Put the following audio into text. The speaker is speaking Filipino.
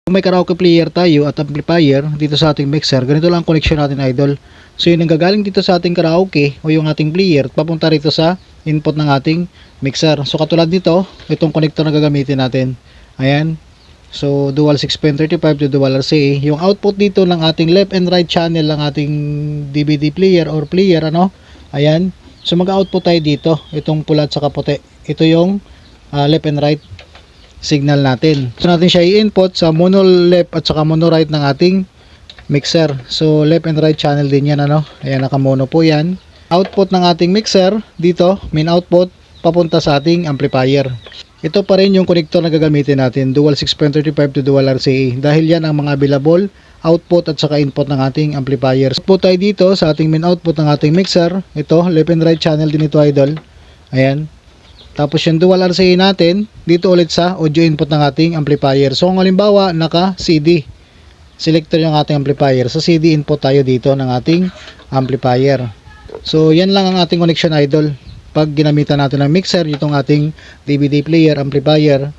Kung may karaoke player tayo at amplifier dito sa ating mixer, ganito lang ang connection natin, idol. So yung nanggagaling dito sa ating karaoke o yung ating player, papunta rito sa input ng ating mixer. So katulad nito, itong connector na gagamitin natin. Ayan. So dual 6.35 to dual RCA. Yung output dito ng ating left and right channel ng ating DVD player or player, ano? Ayan. So mag-output tayo dito. Itong pula at saka puti. Ito yung left and right signal natin. So natin siya i-input sa mono left at saka mono right ng ating mixer. So left and right channel din yan, ano? Ayan, naka-mono po yan. Output ng ating mixer dito, main output papunta sa ating amplifier. Ito pa rin yung connector na gagamitin natin, dual 6.35 to dual RCA, dahil yan ang mga available output at saka input ng ating amplifier. Output tayo dito sa ating main output ng ating mixer. Ito, left and right channel din ito, idol. Ayan. Tapos yung dual RCA natin, dito ulit sa audio input ng ating amplifier. So kung halimbawa, naka-CD selector yung ating amplifier, sa CD input tayo dito ng ating amplifier. So yan lang ang ating connection, idol. Pag ginamitan natin ng mixer, itong ating DVD player, amplifier.